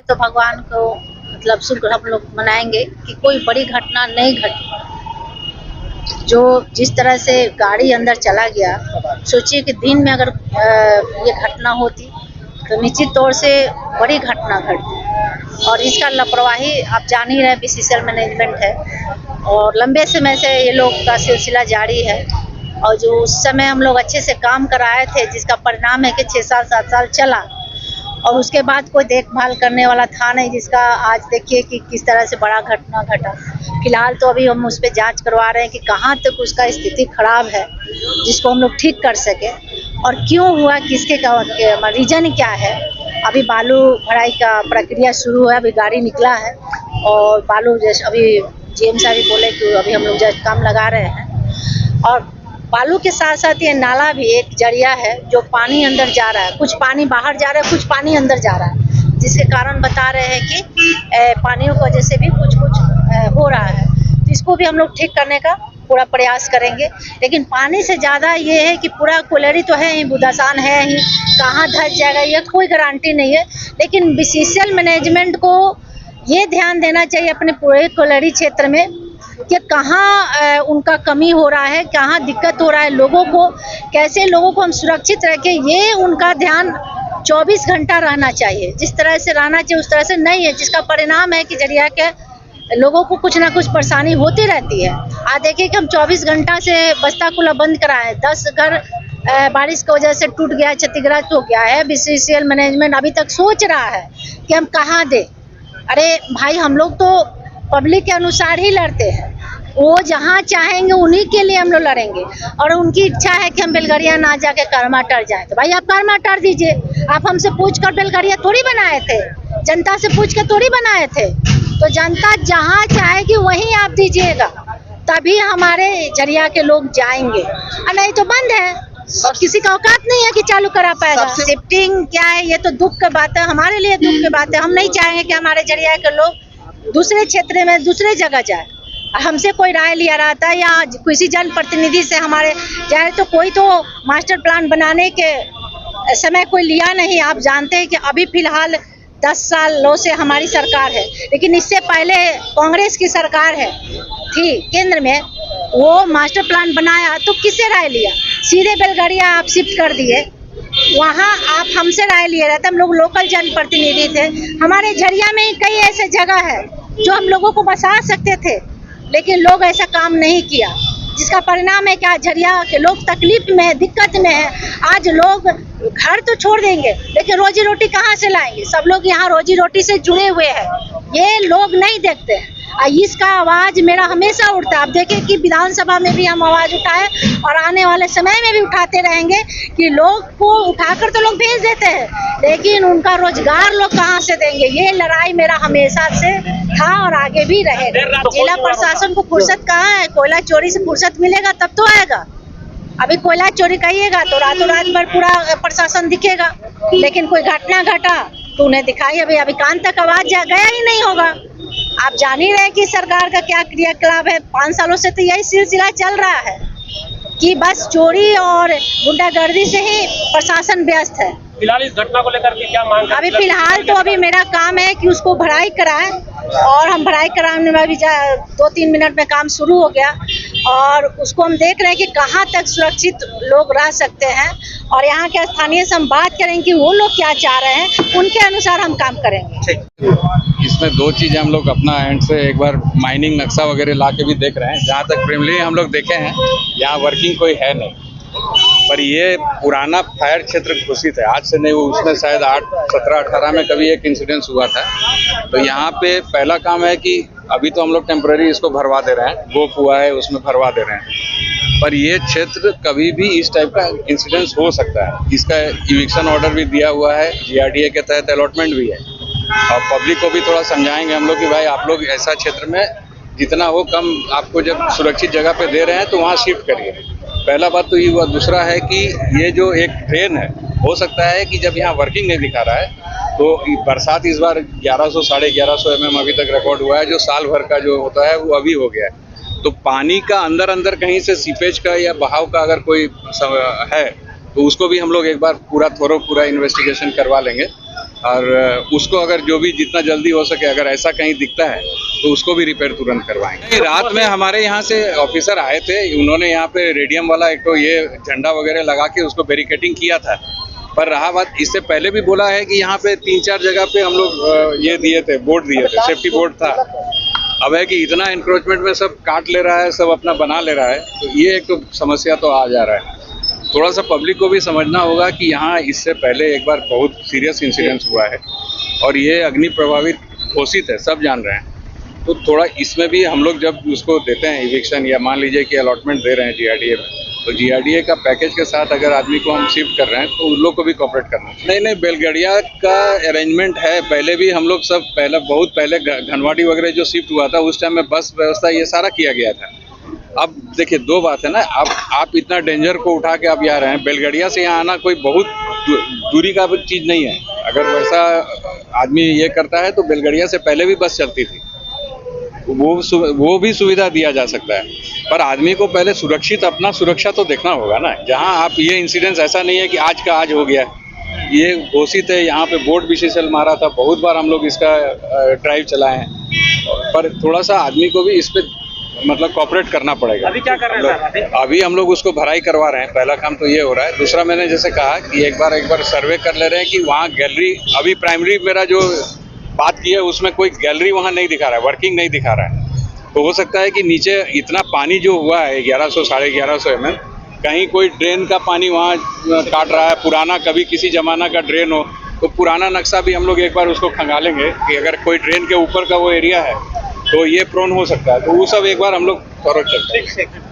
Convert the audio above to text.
तो भगवान को मतलब शुक्र हम लोग मनाएंगे कि कोई बड़ी घटना नहीं घटी। जो जिस तरह से गाड़ी अंदर चला गया, सोचिए कि दिन में अगर ये घटना होती तो निश्चित तौर से बड़ी घटना घटती। और इसका लापरवाही आप जान ही रहे, बीसीसीएल मैनेजमेंट है और लंबे समय से ये लोग का सिलसिला जारी है। और जो उस समय हम लोग अच्छे से काम कराए थे, जिसका परिणाम है कि 6 साल 7 साल चला और उसके बाद कोई देखभाल करने वाला था नहीं, जिसका आज देखिए कि किस तरह से बड़ा घटना घटा। फिलहाल तो अभी हम उस पर जांच करवा रहे हैं कि कहाँ तक उसका स्थिति खराब है, जिसको हम लोग ठीक कर सके और क्यों हुआ, किसके का रीजन क्या है। अभी बालू भराई का प्रक्रिया शुरू है, अभी गाड़ी निकला है और बालू जैसे अभी जीएम साहब भी बोले कि अभी हम लोग जस्ट काम लगा रहे हैं। और बालू के साथ साथ ये नाला भी एक जरिया है जो पानी अंदर जा रहा है, कुछ पानी बाहर जा रहा है, कुछ पानी अंदर जा रहा है, जिसके कारण बता रहे हैं कि पानियों की वजह से भी कुछ हो रहा है। तो इसको भी हम लोग ठीक करने का पूरा प्रयास करेंगे। लेकिन पानी से ज़्यादा ये है कि पूरा कोयलरी तो है ही, बुदासान है ही, कहाँ धस जाएगा ये कोई गारंटी नहीं है। लेकिन बीसीसीएल मैनेजमेंट को ये ध्यान देना चाहिए अपने पूरे कोयलरी क्षेत्र में कि कहाँ उनका कमी हो रहा है, कहाँ दिक्कत हो रहा है, लोगों को कैसे लोगों को हम सुरक्षित रखें, ये उनका ध्यान 24 घंटा रहना चाहिए। जिस तरह से रहना चाहिए उस तरह से नहीं है, जिसका परिणाम है कि जरिया के लोगों को कुछ ना कुछ परेशानी होती रहती है। आज देखिए कि हम 24 घंटा से बस्ता कुला बंद कराए, 10 घर बारिश की वजह से टूट गया, क्षतिग्रस्त हो गया है। बीसीसीएल मैनेजमेंट अभी तक सोच रहा है कि हम कहाँ दें। अरे भाई, हम लोग तो पब्लिक के अनुसार ही लड़ते हैं, वो जहाँ चाहेंगे उन्हीं के लिए हम लोग लड़ेंगे। और उनकी इच्छा है कि हम बेलगरिया ना जाके कर्मा टर जाए, तो भाई आप कर्मा टर दीजिए। आप हमसे पूछ कर बेलगरिया थोड़ी बनाए थे, जनता से पूछ कर थोड़ी बनाए थे। तो जनता जहाँ चाहेगी वहीं आप दीजिएगा, तभी हमारे जरिया के लोग जाएंगे, और नहीं तो बंद है और किसी का औकात नहीं है कि चालू करा पाएगा। शिफ्टिंग क्या है, ये तो दुख की बात है, हमारे लिए दुख की बात है। हम नहीं चाहेंगे कि हमारे जरिया के लोग दूसरे क्षेत्र में दूसरे जगह जाए। हमसे कोई राय लिया रहा था या किसी जनप्रतिनिधि से हमारे जाए, तो कोई तो मास्टर प्लान बनाने के समय कोई लिया नहीं। आप जानते हैं कि अभी फिलहाल 10 सालों से हमारी सरकार है, लेकिन इससे पहले कांग्रेस की सरकार है थी केंद्र में, वो मास्टर प्लान बनाया तो किससे राय लिया? सीधे बेलगरिया आप शिफ्ट कर दिए, वहाँ आप हमसे राय लिए रहते। हम लोग लोकल जनप्रतिनिधि थे, हमारे झरिया में ही कई ऐसे जगह है जो हम लोगों को बसा सकते थे, लेकिन लोग ऐसा काम नहीं किया, जिसका परिणाम है कि आज झरिया के लोग तकलीफ में, दिक्कत में है। आज लोग घर तो छोड़ देंगे, लेकिन रोजी रोटी कहाँ से लाएंगे? सब लोग यहाँ रोजी रोटी से जुड़े हुए हैं, ये लोग नहीं देखते हैं। इसका आवाज़ मेरा हमेशा उठता है। आप देखें कि विधानसभा में भी हम आवाज़ उठाए और आने वाले समय में भी उठाते रहेंगे कि लोग को उठाकर तो लोग भेज देते हैं, लेकिन उनका रोजगार लोग कहाँ से देंगे? ये लड़ाई मेरा हमेशा से था और आगे भी रहेगा। जिला प्रशासन को फुर्सत कहाँ है? कोयला चोरी से फुर्सत मिलेगा तब तो आएगा। अभी कोयला चोरी कहिएगा तो रातों रात भर पूरा प्रशासन दिखेगा, लेकिन कोई घटना घटा तो उन्हें दिखाई अभी कान तक आवाज गया ही नहीं होगा। आप जान ही रहे कि सरकार का क्या क्रियाकलाप है। 5 सालों से तो यही सिलसिला चल रहा है कि बस चोरी और गुंडागर्दी से ही प्रशासन व्यस्त है। फिलहाल इस घटना को लेकर के क्या मांग? अभी फिलहाल तो अभी मेरा काम है कि उसको भराई कराएं, और हम भराई कराने में अभी 2-3 मिनट में काम शुरू हो गया, और उसको हम देख रहे हैं कि कहाँ तक सुरक्षित लोग रह सकते हैं, और यहाँ के स्थानीय से हम बात करेंगे कि वो लोग क्या चाह रहे हैं, उनके अनुसार हम काम करेंगे। इसमें 2 चीज़ें हम लोग अपना एंड से एक बार माइनिंग नक्शा वगैरह ला के भी देख रहे हैं। जहाँ तक प्रीलिमिनरी हम लोग देखे हैं, यहाँ वर्किंग कोई है नहीं, पर ये पुराना फायर क्षेत्र घोषित है, आज से नहीं। वो उसमें शायद 17-18 में कभी एक इंसिडेंस हुआ था। तो यहाँ पे पहला काम है कि अभी तो हम लोग टेम्पररी इसको भरवा दे रहे हैं, गोप हुआ है उसमें भरवा दे रहे हैं, पर ये क्षेत्र कभी भी इस टाइप का इंसिडेंस हो सकता है। इसका इविक्शन ऑर्डर भी दिया हुआ है, GRDA के तहत अलॉटमेंट भी है, और पब्लिक को भी थोड़ा समझाएंगे हम लोग कि भाई आप लोग ऐसा क्षेत्र में जितना हो कम, आपको जब सुरक्षित जगह पे दे रहे हैं तो वहाँ शिफ्ट करिए। पहला बात तो ये हुआ। दूसरा है कि ये जो एक ट्रेन है, हो सकता है कि जब यहाँ वर्किंग नहीं दिखा रहा है तो बरसात इस बार 1100-1150 mm अभी तक रिकॉर्ड हुआ है, जो साल भर का जो होता है वो अभी हो गया है। तो पानी का अंदर कहीं से सीपेज का या बहाव का अगर कोई है तो उसको भी हम लोग एक बार पूरा इन्वेस्टिगेशन करवा लेंगे। और उसको अगर जो भी जितना जल्दी हो सके अगर ऐसा कहीं दिखता है तो उसको भी रिपेयर तुरंत करवाएंगे। रात में हमारे यहाँ से ऑफिसर आए थे, उन्होंने यहाँ पे रेडियम वाला एक तो ये झंडा वगैरह लगा के उसको बैरिकेडिंग किया था। पर रहा बात, इससे पहले भी बोला है कि यहाँ पे 3-4 जगह पे हम लोग ये दिए थे, बोर्ड दिए थे, सेफ्टी बोर्ड था। अब है कि इतना इंक्रोचमेंट में सब काट ले रहा है, सब अपना बना ले रहा है, तो ये एक तो समस्या तो आ जा रहा है। थोड़ा सा पब्लिक को भी समझना होगा कि यहाँ इससे पहले एक बार बहुत सीरियस इंसिडेंस हुआ है और ये अग्नि प्रभावित घोषित है, सब जान रहे हैं। तो थोड़ा इसमें भी हम लोग जब उसको देते हैं इविक्शन या मान लीजिए कि अलॉटमेंट दे रहे हैं जीआरडीए में, तो जीआरडीए का पैकेज के साथ अगर आदमी को हम शिफ्ट कर रहे हैं तो उन लोग को भी कॉपरेट करना चाहिए। नहीं, बैलगाड़िया का अरेंजमेंट है, पहले भी हम लोग सब बहुत पहले घनवाड़ी वगैरह जो शिफ्ट हुआ था उस टाइम में बस व्यवस्था ये सारा किया गया था। अब देखिए दो बात है ना, आप इतना डेंजर को उठा के आप यहाँ रहे हैं, बैलगाड़िया से यहाँ आना कोई बहुत दूरी का चीज़ नहीं है। अगर वैसा आदमी ये करता है तो बैलगाड़िया से पहले भी बस चलती थी, वो भी सुविधा दिया जा सकता है। पर आदमी को पहले सुरक्षित अपना सुरक्षा तो देखना होगा ना। जहां आप ये इंसिडेंस ऐसा नहीं है कि आज का आज हो गया, ये घोषित है। यहाँ पे बोर्ड बीसीसीएल मारा था, बहुत बार हम लोग इसका ड्राइव चलाए हैं, पर थोड़ा सा आदमी को भी इस पे मतलब कॉपरेट करना पड़ेगा। अभी क्या कर रहे हैं सर? अभी हम लोग उसको भराई करवा रहे हैं, पहला काम तो ये हो रहा है। दूसरा मैंने जैसे कहा कि एक बार सर्वे कर ले रहे हैं कि वहाँ गैलरी, अभी प्राइमरी मेरा जो बात की है उसमें कोई गैलरी वहाँ नहीं दिखा रहा है, वर्किंग नहीं दिखा रहा है। तो हो सकता है कि नीचे इतना पानी जो हुआ है 1100-1150 mm, कहीं कोई ड्रेन का पानी वहाँ काट रहा है, पुराना कभी किसी ज़माना का ड्रेन हो, तो पुराना नक्शा भी हम लोग एक बार उसको खंगालेंगे कि अगर कोई ड्रेन के ऊपर का वो एरिया है तो ये प्रोन हो सकता है, तो वो सब एक बार हम लोग फॉरवर्ड करते हैं।